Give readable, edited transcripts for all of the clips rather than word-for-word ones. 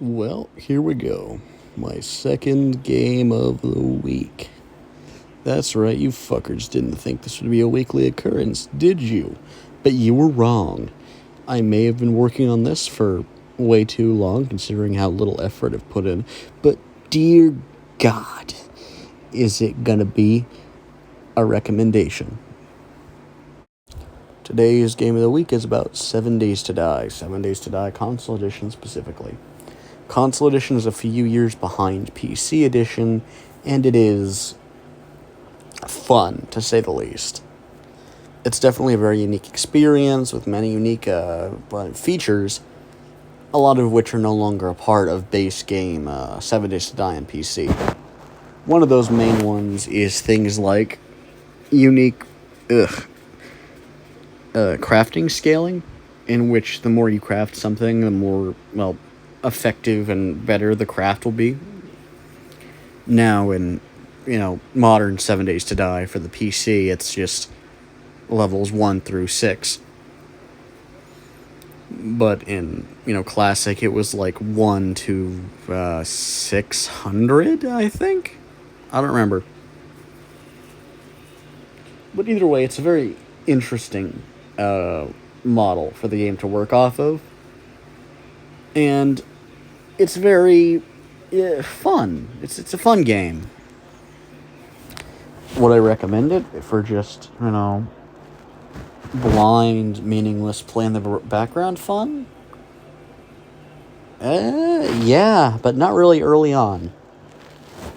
Well, here we go. My second game of the week. That's right, you fuckers didn't think this would be a weekly occurrence, did you? But you were wrong. I may have been working on this for way too long, considering how little effort I've put in, but dear God, is it gonna be a recommendation? Today's game of the week is about 7 Days to Die. 7 Days to Die Console Edition specifically. Console Edition is a few years behind PC Edition, and it is fun, to say the least. It's definitely a very unique experience with many unique features, a lot of which are no longer a part of base game 7 Days to Die on PC. One of those main ones is things like unique crafting scaling, in which the more you craft something, the more, effective and better the craft will be. Now in, modern 7 Days to Die for the PC, it's just levels 1 through 6. But in, Classic, it was like 1 to 600, I think? I don't remember. But either way, it's a very interesting model for the game to work off of. And it's very fun. It's a fun game. Would I recommend it for just, blind, meaningless, play in the background fun? Yeah, but not really early on.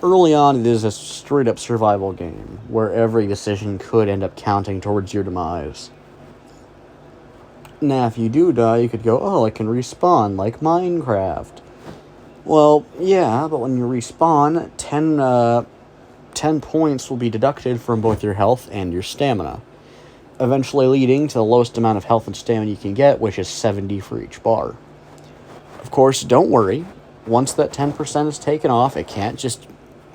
Early on, it is a straight-up survival game, where every decision could end up counting towards your demise. Now, if you do die, you could go, oh, I can respawn, like Minecraft. Well, yeah, but when you respawn, 10 points will be deducted from both your health and your stamina, eventually leading to the lowest amount of health and stamina you can get, which is 70 for each bar. Of course, don't worry. Once that 10% is taken off, it can't just...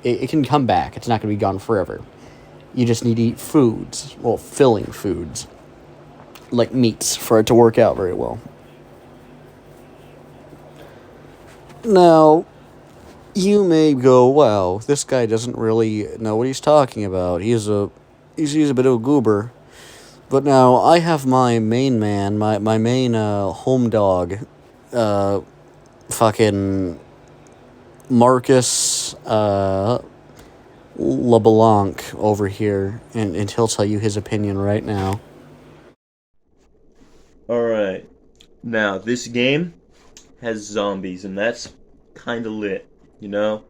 It can come back. It's not going to be gone forever. You just need to eat foods. Well, filling foods. Like meats, for it to work out very well. Now, you may go, wow, this guy doesn't really know what he's talking about. He's a bit of a goober. But now, I have my main man, my main home dog, fucking Marcus LeBlanc over here, and he'll tell you his opinion right now. Alright. Now, this game has zombies, and that's kind of lit, you know?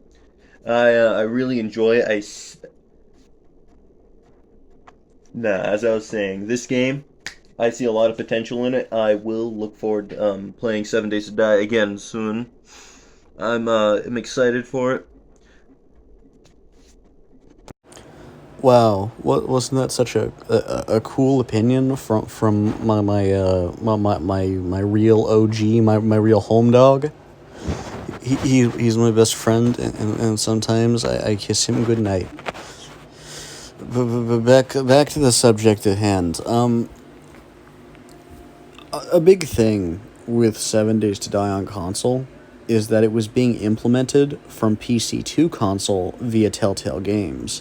I really enjoy it. As I was saying, this game, I see a lot of potential in it. I will look forward to playing 7 Days to Die again soon. I'm excited for it. Wow, wasn't that such a cool opinion from my real OG, my real home dog? He's my best friend, and sometimes I kiss him goodnight. But back to the subject at hand. A big thing with 7 Days to Die on console is that it was being implemented from PC to console via Telltale Games.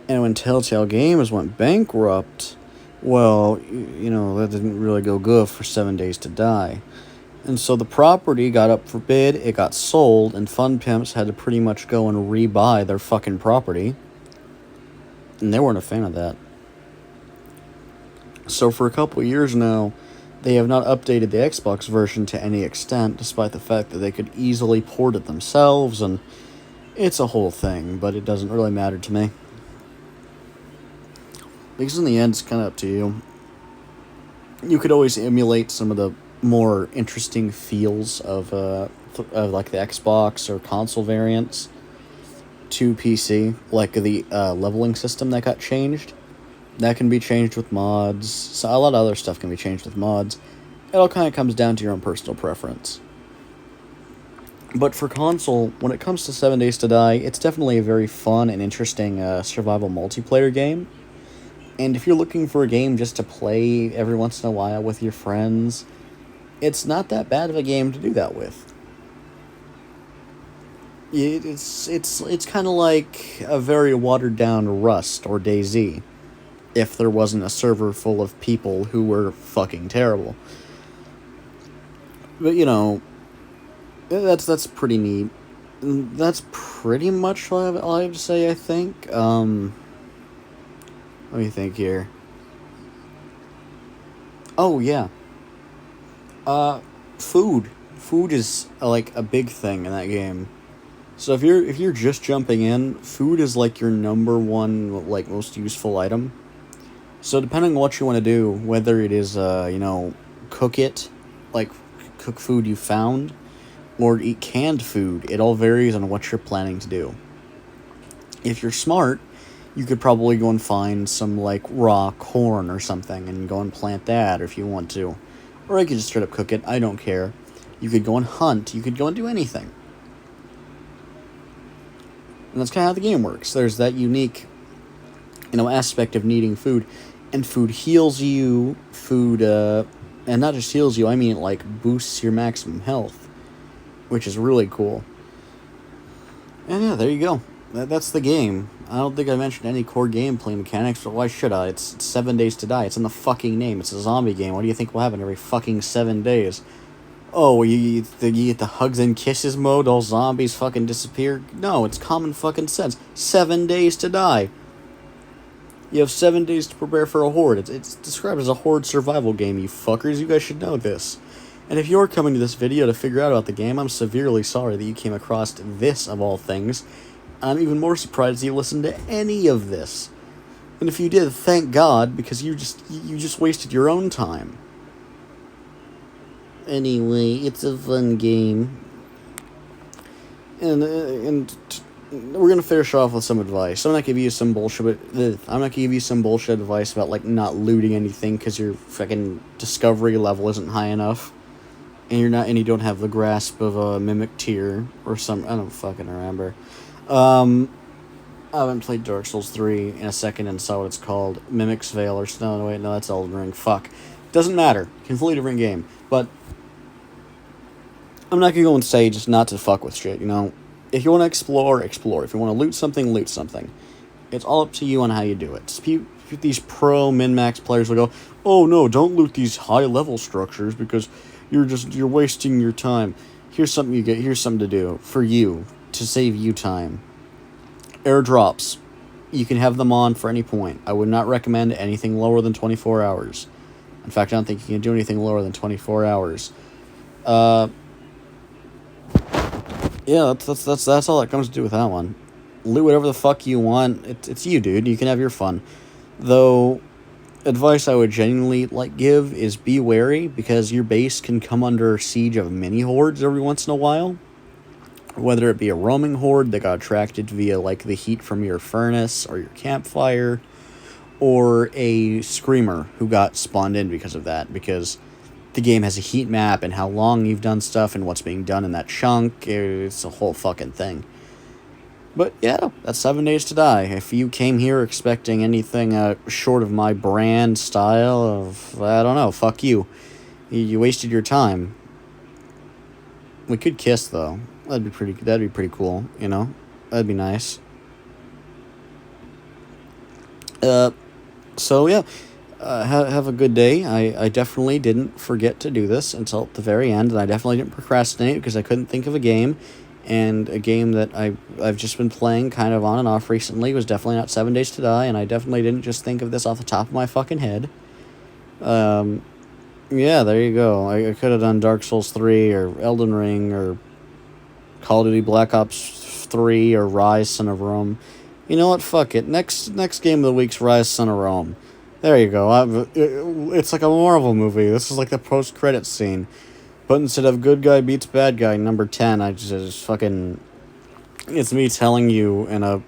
And when Telltale Games went bankrupt, well, that didn't really go good for 7 Days to Die. And so the property got up for bid, it got sold, and Fun Pimps had to pretty much go and rebuy their fucking property. And they weren't a fan of that. So for a couple of years now, they have not updated the Xbox version to any extent, despite the fact that they could easily port it themselves, and it's a whole thing, but it doesn't really matter to me. Because in the end, it's kind of up to you. You could always emulate some of the more interesting feels of like the Xbox or console variants to PC, like the leveling system that got changed. That can be changed with mods. So a lot of other stuff can be changed with mods. It all kind of comes down to your own personal preference. But for console, when it comes to 7 Days to Die, it's definitely a very fun and interesting survival multiplayer game. And if you're looking for a game just to play every once in a while with your friends, it's not that bad of a game to do that with. It's kind of like a very watered down Rust or DayZ, if there wasn't a server full of people who were fucking terrible. But that's pretty neat. That's pretty much all I have to say, I think. Let me think here. Oh yeah. Food. Food is like a big thing in that game. So if you're just jumping in, food is like your number one like most useful item. So depending on what you want to do, whether it is cook it, like cook food you found, or eat canned food, it all varies on what you're planning to do. If you're smart, you could probably go and find some like raw corn or something and go and plant that if you want to. Or you could just straight up cook it, I don't care. You could go and hunt, you could go and do anything. And that's kind of how the game works. There's that unique, aspect of needing food. And food heals you, and not just heals you, I mean it like boosts your maximum health, which is really cool. And yeah, there you go. That's the game. I don't think I mentioned any core gameplay mechanics, but why should I? It's 7 Days to Die. It's in the fucking name. It's a zombie game. What do you think will happen every fucking 7 days? Oh, you get the hugs and kisses mode, all zombies fucking disappear? No, it's common fucking sense. 7 days to die. You have 7 days to prepare for a horde. It's described as a horde survival game, you fuckers. You guys should know this. And if you're coming to this video to figure out about the game, I'm severely sorry that you came across this of all things. I'm even more surprised you listened to any of this. And if you did, thank God, because you just wasted your own time. Anyway, it's a fun game. And we're gonna finish off with some advice. I'm not giving you some bullshit, I'm not gonna give you some bullshit advice about like not looting anything because your fucking discovery level isn't high enough, and you don't have the grasp of a Mimic Tier or some. I don't fucking remember. I haven't played Dark Souls 3 in a second and saw what it's called. Mimic's Veil or no, wait, no, that's Elden Ring. Fuck. Doesn't matter. Completely different game. But I'm not gonna go and say just not to fuck with shit, If you want to explore, explore. If you want to loot something, loot something. It's all up to you on how you do it. These pro min-max players will go, oh no, don't loot these high-level structures because you're wasting your time. Here's something to do for you, to save you time. Airdrops. You can have them on for any point. I would not recommend anything lower than 24 hours. In fact, I don't think you can do anything lower than 24 hours. Yeah, that's all that comes to do with that one. Loot whatever the fuck you want. It's you, dude. You can have your fun. Though, advice I would genuinely give is be wary, because your base can come under siege of mini hordes every once in a while. Whether it be a roaming horde that got attracted via the heat from your furnace or your campfire, or a screamer who got spawned in because of that, because the game has a heat map and how long you've done stuff and what's being done in that chunk. It's a whole fucking thing. But yeah, that's 7 Days to Die. If you came here expecting anything short of my brand style of, I don't know, fuck you. You wasted your time. We could kiss though. That'd be pretty cool, That'd be nice. So yeah. Have a good day. I definitely didn't forget to do this until the very end, and I definitely didn't procrastinate because I couldn't think of a game, and a game that I've just been playing kind of on and off recently was definitely not 7 Days to Die, and I definitely didn't just think of this off the top of my fucking head. Yeah, there you go. I could have done Dark Souls 3 or Elden Ring or Call of Duty Black Ops 3 or Rise Son of Rome. You know what? Fuck it. Next game of the week's Rise Son of Rome. There you go. It's like a Marvel movie. This is like the post-credits scene. But instead of good guy beats bad guy, number 10, I just fucking... It's me telling you in a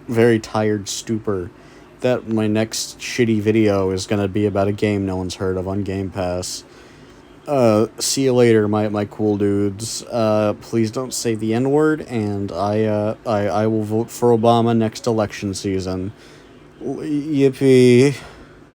very tired stupor that my next shitty video is going to be about a game no one's heard of on Game Pass. See you later, my cool dudes. Please don't say the N-word, and I will vote for Obama next election season. Yippee.